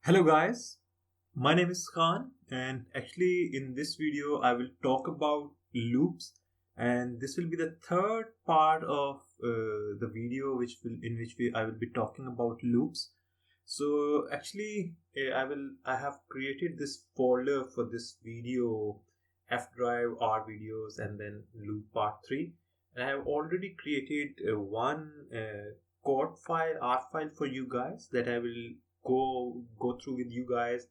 Hello guys, my name is Khan and actually in this video I will talk about loops, and this will be the third part of the video I will be talking about loops. So actually I have created this folder for this video, F drive, R videos, and then loop part 3, and I have already created one code file, R file for you guys that I will go through with you guys,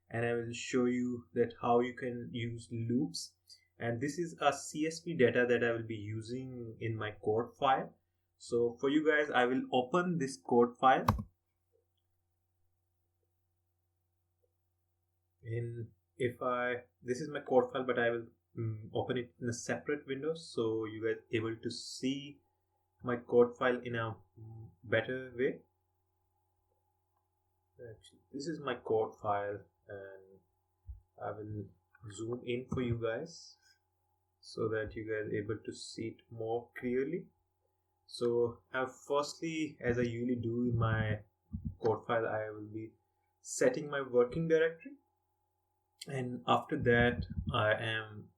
and I will show you that how you can use loops. And this is a CSV data that I will be using in my code file. So for you guys, I will open this code file in if I this is my code file, but I will open it in a separate window so you guys able to see my code file in a better way. Actually, this is my code file, and I will zoom in for you guys so that you guys are able to see it more clearly. So firstly, as I usually do in my code file, I will be setting my working directory, and after that I am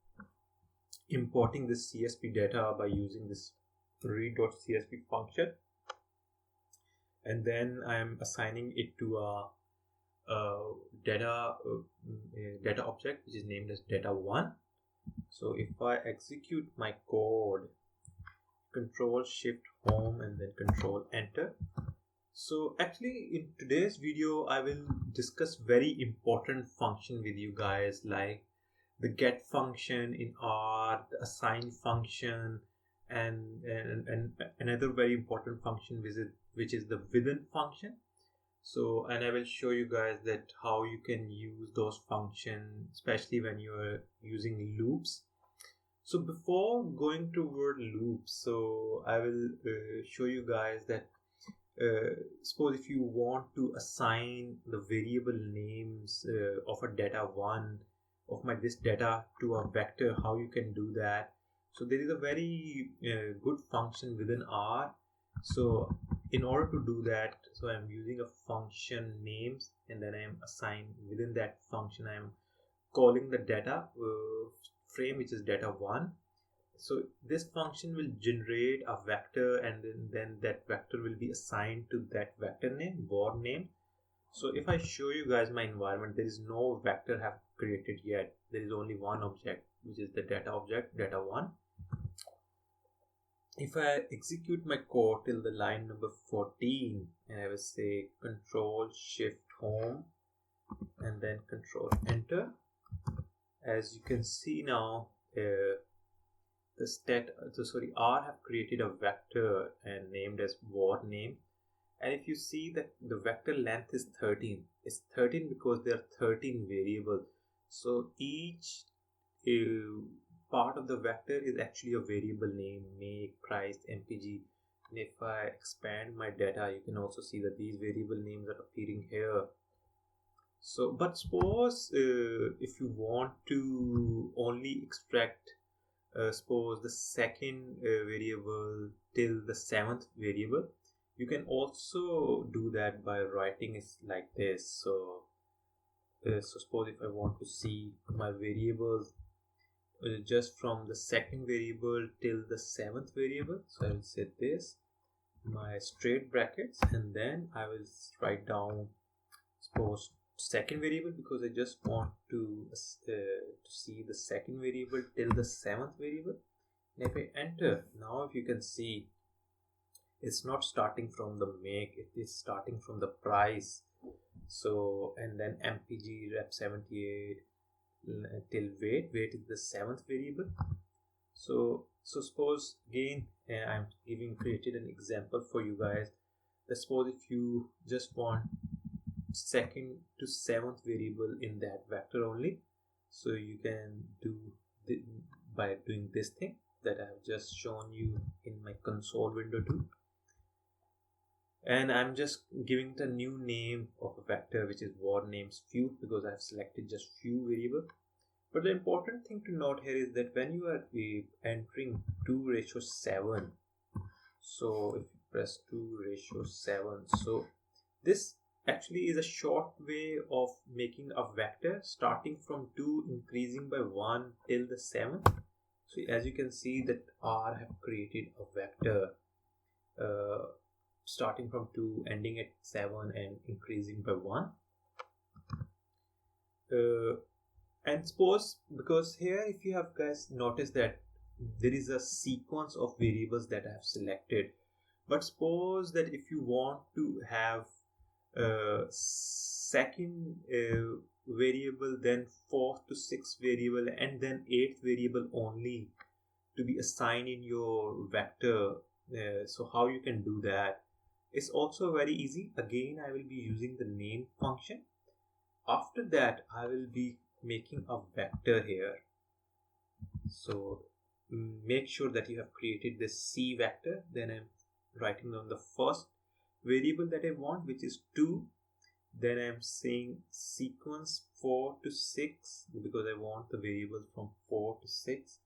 importing this CSV data by using this read.csv function, and then I am assigning it to a data object which is named as data1. So if I execute my code, control shift home and then control enter. So actually in today's video I will discuss very important function with you guys, like the get function in R, the assign function, and another very important function which is the within function. So, and I will show you guys that how you can use those functions, especially when you are using loops. So before going toward loops, so I will show you guys that suppose if you want to assign the variable names of a data1 of this data to a vector, how you can do that. So there is a very good function within R. So in order to do that, so I'm using a function names, and then I am assigned within that function I am calling the data frame which is data1. So this function will generate a vector, and then that vector will be assigned to that vector name, var name. So if I show you guys my environment, there is no vector have created yet. There is only one object, which is the data object, data1. If I execute my code till the line number 14, and I will say control shift home and then control enter, as you can see now, R have created a vector and named as var name. And if you see that the vector length is 13, it's 13 because there are 13 variables. So each part of the vector is actually a variable name, make, price, mpg. And if I expand my data, you can also see that these variable names are appearing here. So, but suppose if you want to only extract suppose the second variable till the 7th variable, you can also do that by writing it like this. So suppose if I want to see my variables just from the second variable till the 7th variable, so I will set this my straight brackets, and then I will write down suppose second variable, because I just want to see the second variable till the 7th variable. And if I enter, now if you can see, it's not starting from the make, it is starting from the price. So, and then mpg rep 78 till weight is the 7th variable. So suppose again I'm created an example for you guys. Let's suppose if you just want second to 7th variable in that vector only, so you can do by doing this thing that I have just shown you in my console window too. And I'm just giving the new name of a vector which is var names few, because I have selected just few variables. But the important thing to note here is that when you are entering 2:7, so if you press 2:7, so this actually is a short way of making a vector starting from 2 increasing by 1 till the 7. So as you can see that R have created a vector starting from 2 ending at 7 and increasing by 1. And suppose, because here if you have guys noticed that there is a sequence of variables that I have selected, but suppose that if you want to have second variable, then fourth to sixth variable, and then eighth variable only to be assigned in your vector, so how you can do that? It's also very easy. Again, I will be using the name function. After that, I will be making a vector here. So make sure that you have created this C vector. Then I'm writing down the first variable that I want, which is 2. Then I'm saying sequence 4 to 6 because I want the variable from 4 to 6.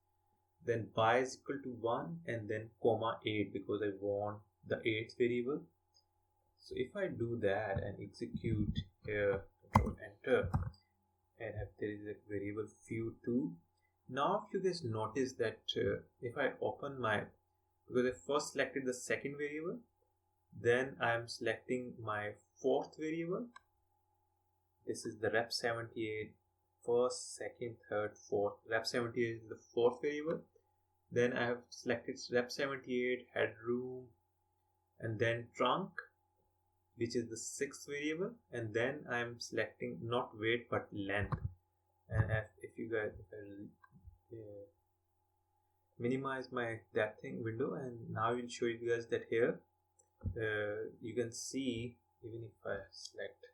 Then by is equal to 1, and then comma 8 because I want the 8th variable. So if I do that and execute here, control enter, and there is a variable few2. Now if you guys notice that if I open my, because I first selected the second variable, then I am selecting my fourth variable. This is the rep78, first, second, third, fourth. Rep78 is the fourth variable. Then I have selected rep78 headroom, and then trunk, which is the sixth variable, and then I am selecting not weight but length. And if you guys, if I minimize that thing window, and now I will show you guys that here you can see, even if I select,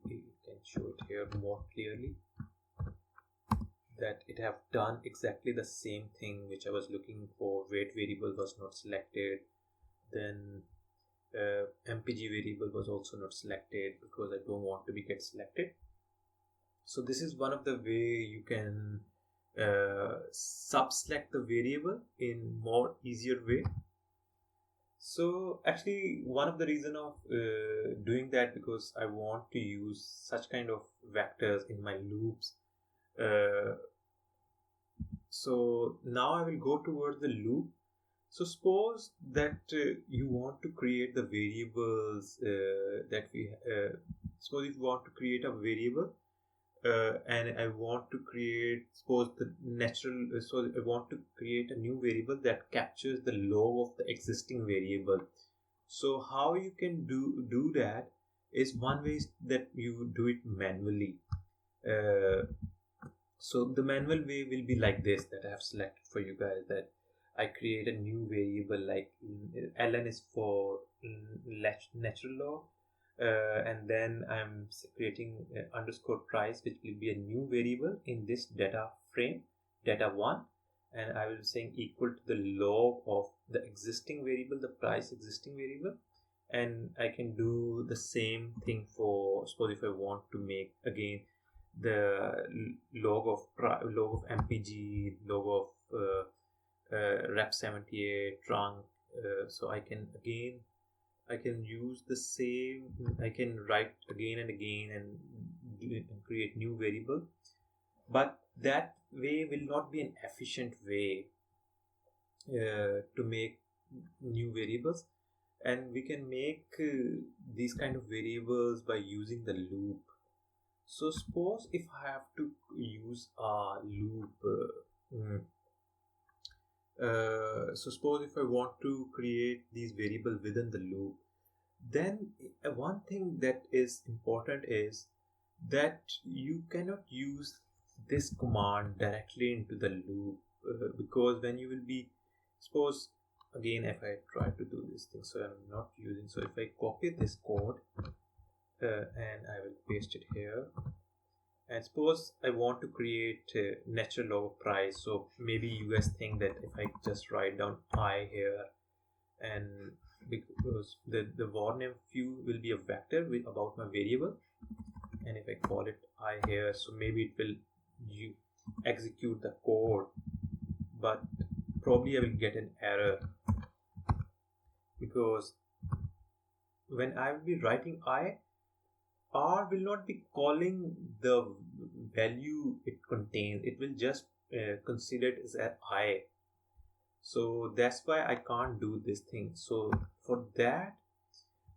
you can show it here more clearly, that it have done exactly the same thing which I was looking for. Weight variable was not selected, then MPG variable was also not selected because I don't want to be get selected. So this is one of the way you can sub-select the variable in more easier way. So actually one of the reason of doing that, because I want to use such kind of vectors in my loops. So now I will go towards the loop. So suppose that you want to create the variables that we suppose if you want to create a variable and I want to create, suppose the natural, so I want to create a new variable that captures the log of the existing variable. So how you can do that is, one way is that you do it manually. So the manual way will be like this, that I have selected for you guys, that I create a new variable like ln is for natural log, and then I'm creating underscore price, which will be a new variable in this data frame, data1, and I will be saying equal to the log of the existing variable, the price existing variable. And I can do the same thing for, suppose if I want to make again the log of MPG, log of rep78 trunk, so I can use the same, I can write again and again and create new variable, but that way will not be an efficient way to make new variables. And we can make these kind of variables by using the loop. So suppose if I have to use a loop, so suppose if I want to create these variables within the loop, then one thing that is important is that you cannot use this command directly into the loop, because when you will be, suppose again if I try to do this thing, so I'm not using, so if I copy this code and I will paste it here, and suppose I want to create a natural log of price. So maybe you guys think that if I just write down I here, and because the var name few will be a vector with about my variable, and if I call it I here, so maybe it will execute the code, but probably I will get an error because when I will be writing I, R will not be calling the value it contains. It will just consider it as an I. So that's why I can't do this thing. So for that,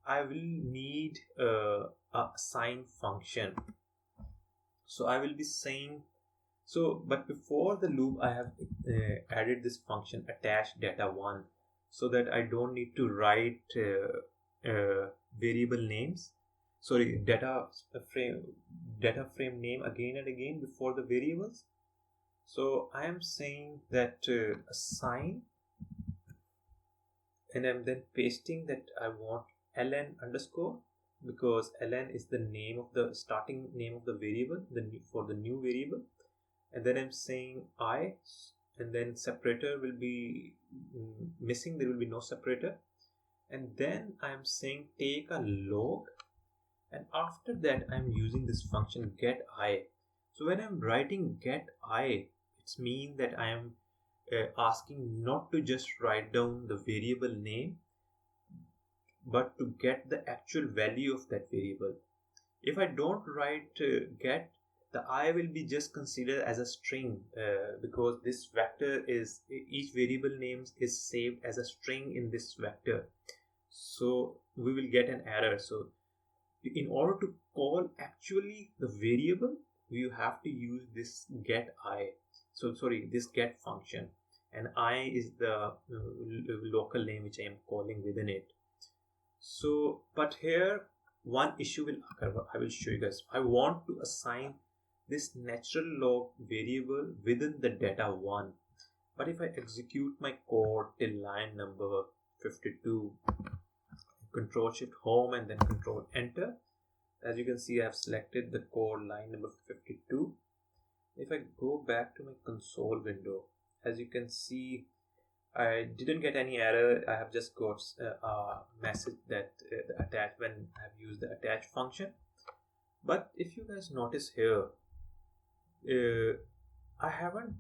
I will need a assign function. So I will be saying, so but before the loop I have added this function attach data1, so that I don't need to write variable names, sorry, data frame name again and again before the variables. So I am saying that assign, and I'm then pasting that I want ln underscore, because ln is the name of the starting name of the variable, for the new variable. And then I'm saying I, and then separator will be missing, there will be no separator. And then I'm saying take a log, and after that I'm using this function get I. So when I'm writing get I, it's mean that I am asking not to just write down the variable name, but to get the actual value of that variable. If I don't write get, the I will be just considered as a string, because this vector is, each variable names is saved as a string in this vector. So we will get an error. So in order to call actually the variable, you have to use this get I. So sorry, this get function, and I is the local name which I am calling within it. So but here one issue will occur. I will show you guys. I want to assign this natural log variable within the data1, but if I execute my code till line number 52, control shift home and then control enter, as you can see I have selected the code line number 52. If I go back to my console window, as you can see I didn't get any error. I have just got a message that the attach, when I have used the attach function. But if you guys notice here, I haven't,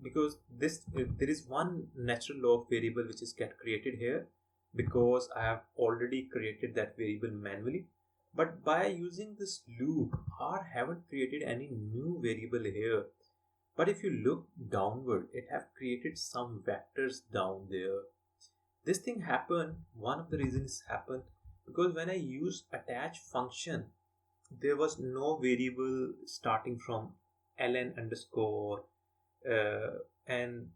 because this there is one natural log variable which is get created here, because I have already created that variable manually. But by using this loop, I haven't created any new variable here. But if you look downward, it have created some vectors down there. This thing happened, one of the reasons happened because when I used attach function, there was no variable starting from ln underscore, and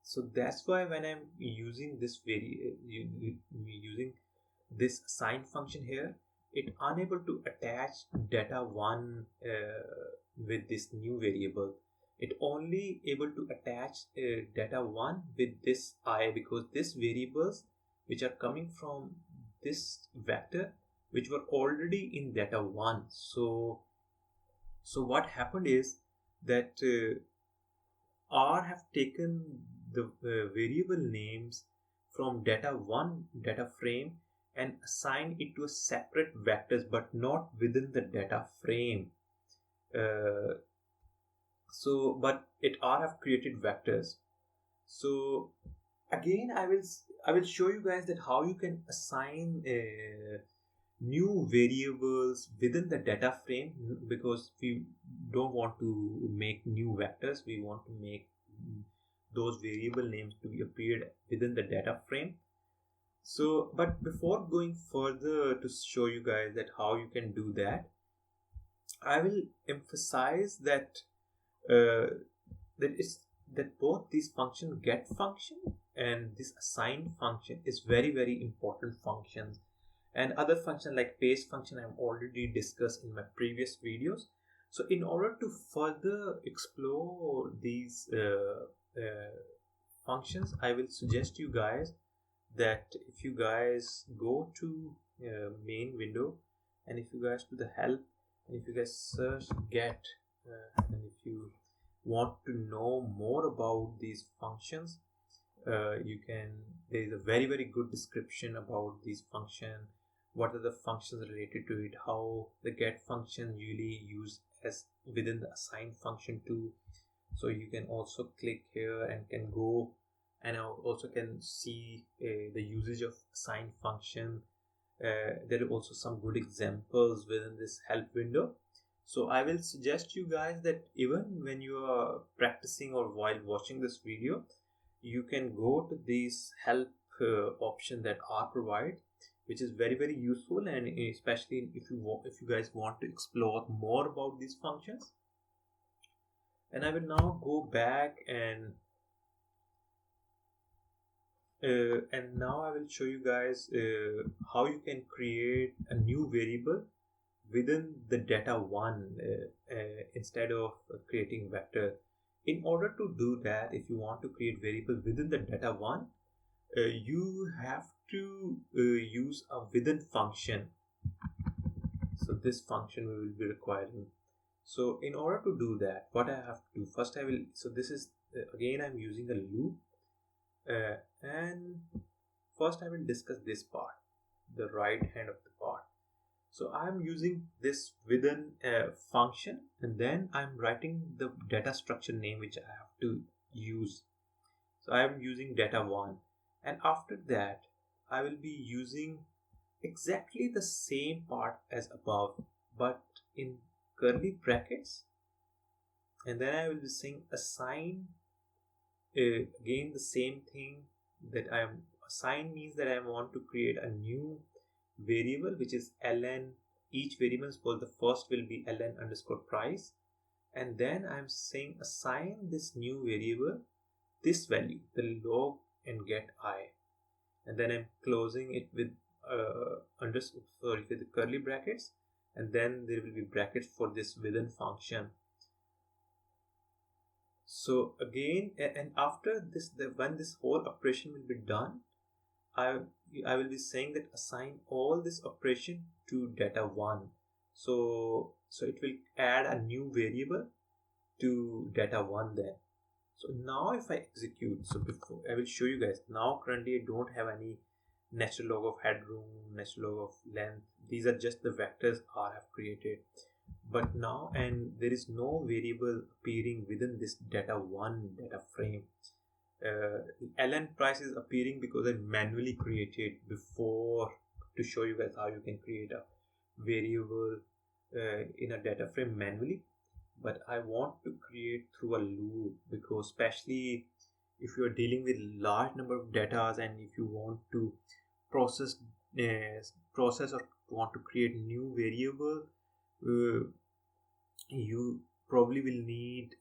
so that's why when I'm using this using this assign function here, it unable to attach data1 with this new variable. It only able to attach data1 with this I, because these variables which are coming from this vector which were already in data1. So what happened is that R have taken the variable names from data1 data frame and assigned it to a separate vectors, but not within the data frame. But it R have created vectors. So again, I will show you guys that how you can assign new variables within the data frame, because we don't want to make new vectors. We want to make those variable names to be appeared within the data frame. So, but before going further to show you guys that how you can do that, I will emphasize that that both these function get function and this assign function is very important functions, and other function like paste function I have already discussed in my previous videos. So in order to further explore these functions, I will suggest you guys that if you guys go to main window, and if you guys do the help, and if you guys search get, and if you want to know more about these functions, you can, there is a very good description about these function, what are the functions related to it, how the get function usually used as within the assign function too. So you can also click here and can go and also can see the usage of assign function, There are also some good examples within this help window. So I will suggest you guys that even when you are practicing or while watching this video, you can go to these help option that R provide, which is very useful, and especially if you guys want to explore more about these functions. And I will now go back and now I will show you guys how you can create a new variable within the data1 instead of creating vector. In order to do that, if you want to create variable within the data1, you have to use a within function. So this function we will be requiring. So in order to do that, what I have to do first, so this is again I'm using a loop, and first I will discuss this part, the right hand of the part. So I'm using this within function, and then I'm writing the data structure name which I have to use. So I'm using data1, and after that I will be using exactly the same part as above, but in curly brackets, and then I will be saying assign. Again the same thing, that I am assign means that I want to create a new variable which is ln. Each variable is called, the first will be ln underscore price, and then I'm saying assign this new variable this value, the log and get I, and then I'm closing it with with the curly brackets, and then there will be brackets for this within function. So again, and after this, when this whole operation will be done, I will be saying that assign all this operation to data1. So it will add a new variable to data1 then. So now if I execute, so before I will show you guys, now currently I don't have any natural log of headroom, natural log of length. These are just the vectors R have created. But now, and there is no variable appearing within this data1 data frame. ln price is appearing because I manually created before, to show you guys how you can create a variable in a data frame manually. But I want to create through a loop, because especially if you are dealing with large number of data and if you want to process or want to create new variable, you probably will need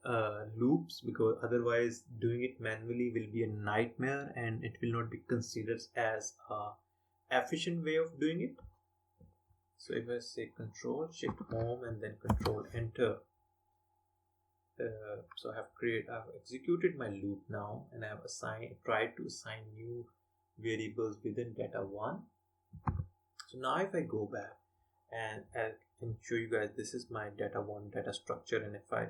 loops, because otherwise doing it manually will be a nightmare and it will not be considered as a efficient way of doing it. So if I say Control Shift Home and then Control Enter, so I've executed my loop now, and I have tried to assign new variables within data1. So now if I go back and I can show you guys, this is my data1 data structure, and if I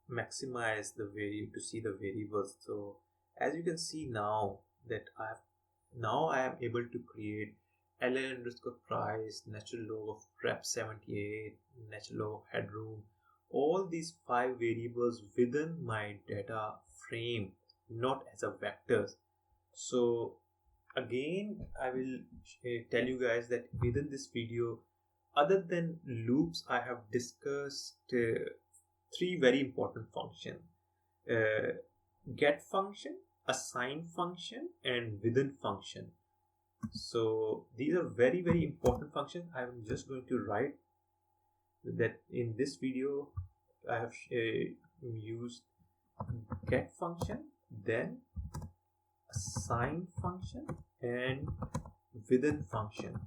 maximize the value to see the variables, so as you can see now that I am able to create ln underscore price, natural log of rep 78, natural log of headroom, all these 5 variables within my data frame, not as a vectors. So again I will tell you guys that within this video, other than loops, I have discussed 3 very important functions: get function, assign function, and within function. So these are very important functions. I'm just going to write that in this video. I have used get function, then assign function, and within function.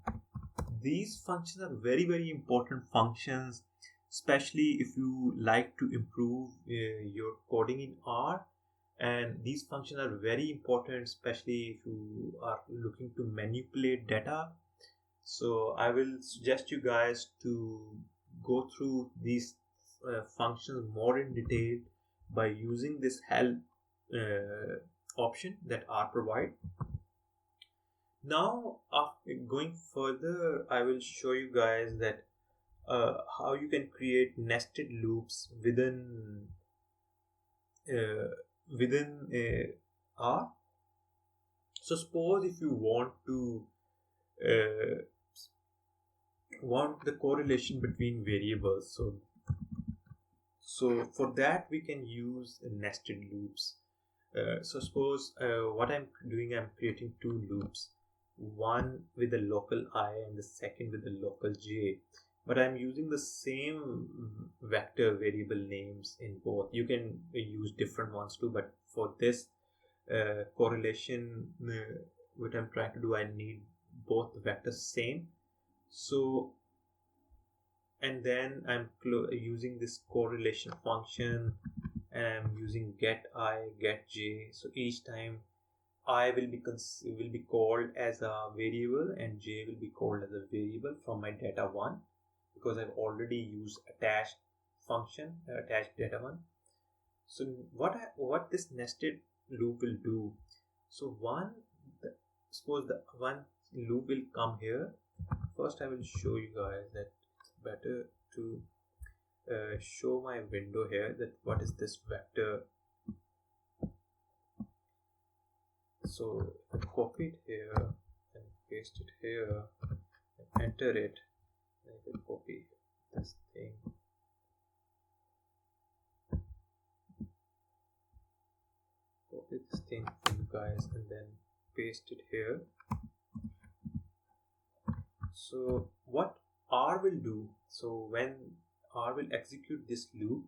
These functions are very important functions, especially if you like to improve your coding in R. And these functions are very important, especially if you are looking to manipulate data. So I will suggest you guys to go through these functions more in detail by using this help option that R provide. Now, after going further, I will show you guys that how you can create nested loops within R. So suppose if you want to want the correlation between variables. So for that we can use nested loops. So suppose what I'm doing, I'm creating two loops, one with the local I and the second with the local j, but I'm using the same vector variable names in both. You can use different ones too, but for this correlation, what I'm trying to do, I need both the vectors same. So, and then I'm using this correlation function, and I'm using get I, get j. So each time I will be called as a variable and j will be called as a variable from my data1, because I've already used attached function, attached data1. So what this nested loop will do, so suppose the one loop will come here. First I will show you guys that it's better to show my window here, that what is this vector. So I copy it here and paste it here and enter it, and I will copy this thing. Copy this thing for you guys and then paste it here. So what R will do, so when R will execute this loop,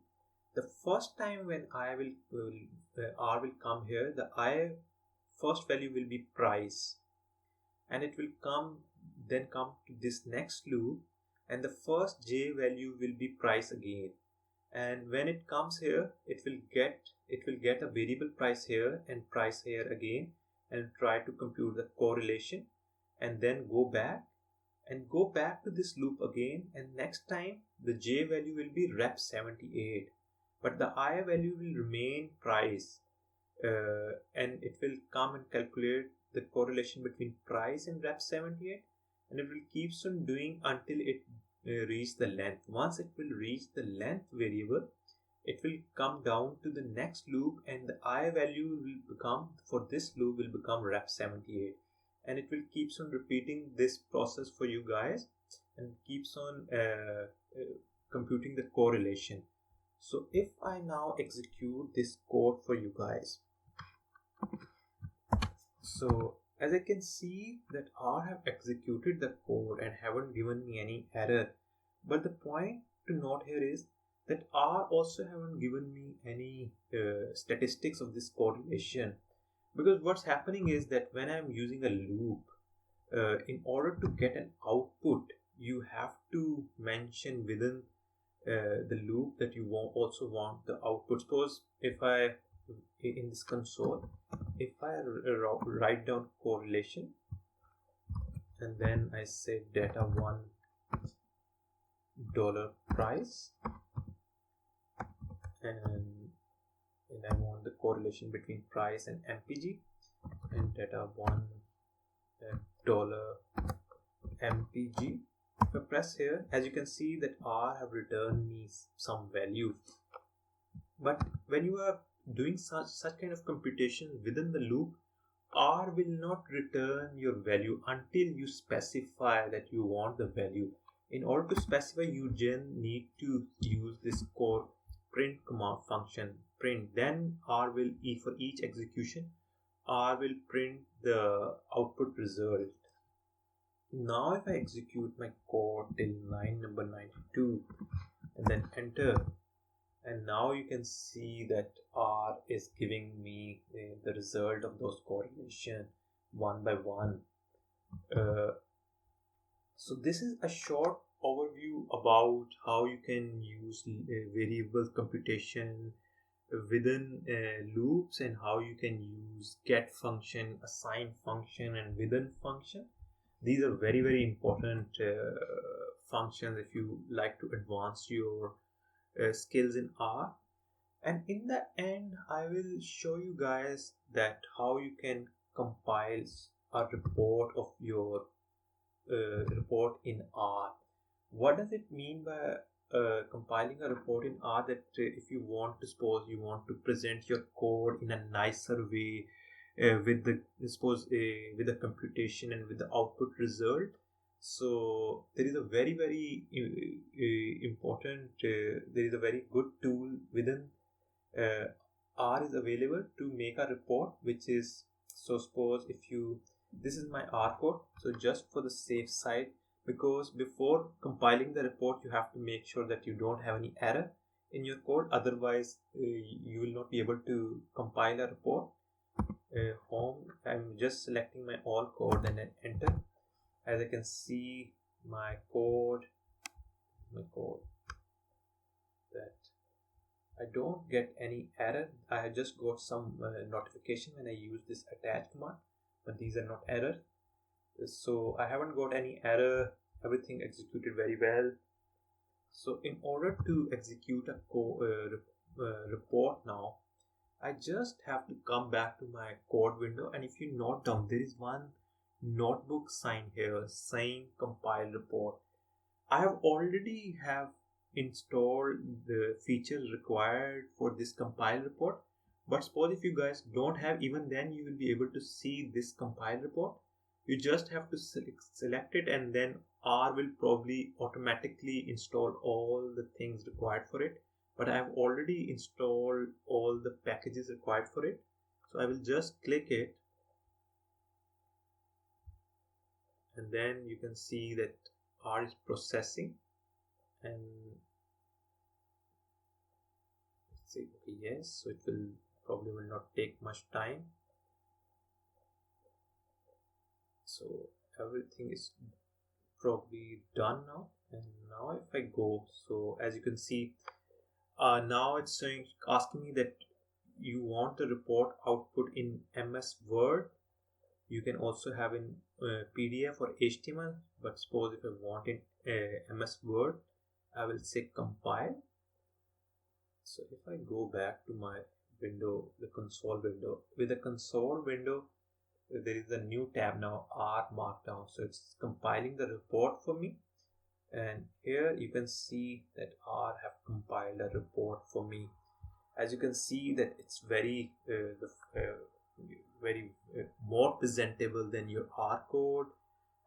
the first time when R will come here, the I first value will be price, and it will come to this next loop, and the first j value will be price again. And when it comes here, it will get a variable price here and price here again, and try to compute the correlation, and then go back to this loop again, and next time the j value will be rep 78, but the I value will remain price, and it will come and calculate the correlation between price and rep 78, and it will keeps on doing until it reach the length. Once it will reach the length variable, it will come down to the next loop, and the I value will become, for this loop, will become rep 78, and it will keeps on repeating this process for you guys, and keeps on computing the correlation. So if I now execute this code for you guys, so as I can see that R have executed the code and haven't given me any error, but the point to note here is that R also haven't given me any statistics of this correlation, because what's happening is that when I'm using a loop, in order to get an output, you have to mention within the loop that you also want the output. Suppose if I, in this console, if I write down correlation, and then I say data1 dollar price, and I want the correlation between price and MPG, and data1 dollar MPG. If I press here, as you can see that R have returned me some value. But when you are doing such kind of computation within the loop, R will not return your value until you specify that you want the value. In order to specify, you need to use this core print command function, print. Then R will, for each execution, R will print the output result. Now if I execute my code till line number 92 and then enter, and now you can see that R is giving me the result of those correlation one by one. So this is a short overview about how you can use variable computation within loops, and how you can use get function, assign function, and within function. These are very, very important functions if you like to advance your skills in R. And in the end, I will show you guys that how you can compile a report of your report in R. What does it mean by compiling a report in R? That if you want to, suppose you want to present your code in a nicer way, with the with the computation and with the output result. So there is a very important there is a very good tool within uh, R is available to make a report, which is, so suppose if you, this is my R code, so just for the safe side, because before compiling the report you have to make sure that you don't have any error in your code, otherwise you will not be able to compile a report. Home, I'm just selecting my all code and then enter. As I can see, my code that I don't get any error. I have just got some notification when I use this attach command, but these are not error. So I haven't got any error. Everything executed very well. So in order to execute a report now, I just have to come back to my code window, and if you note down, there is one notebook sign here saying compile report. I have already installed the features required for this compile report, but suppose if you guys don't have, even then you will be able to see this compile report. You just have to select it, and then R will probably automatically install all the things required for it. But I have already installed all the packages required for it, so I will just click it, and then you can see that R is processing, and let's see, okay, yes, so it will probably will not take much time. So everything is probably done now, and now if I go, so as you can see, now it's asking me that you want the report output in MS Word. You can also have in PDF or HTML, but suppose if I want in MS Word, I will say compile. So if I go back to my window, the console window, with the console window, there is a new tab now, R Markdown. So it's compiling the report for me, and here you can see that R have compiled a report for me. As you can see that it's very more presentable than your R code.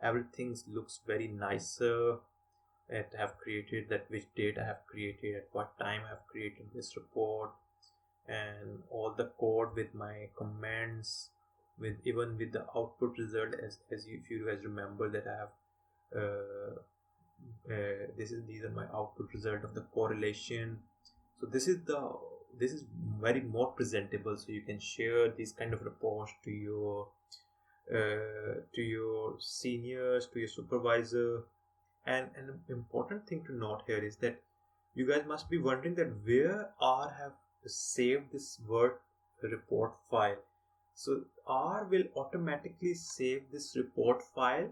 Everything looks very nicer. I have created that, which date I have created, at what time I have created this report, and all the code with my comments, with even with the output result, if you guys remember that I have these are my output result of the correlation. So this is very more presentable, so you can share these kind of reports to your seniors, to your supervisor. And an important thing to note here is that you guys must be wondering that where R have saved this Word report file. So R will automatically save this report file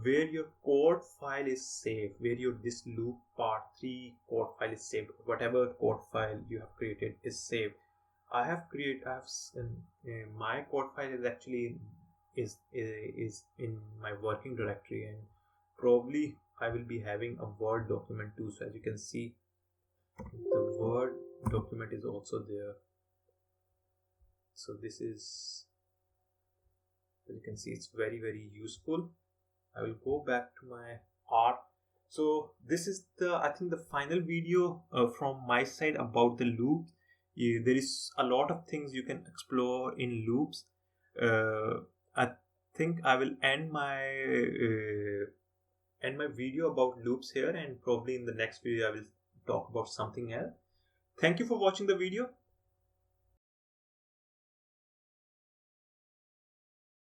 where your code file is saved, where your this loop part 3 code file is saved. Whatever code file you have created is saved. My code file is actually is in my working directory, and probably I will be having a Word document too. So as you can see, the Word document is also there. So this is, as you can see, it's very useful. I will go back to my art. So this is I think the final video from my side about the loop. There is a lot of things you can explore in loops. I think I will end my video about loops here, and probably in the next video I will talk about something else. Thank you for watching the video.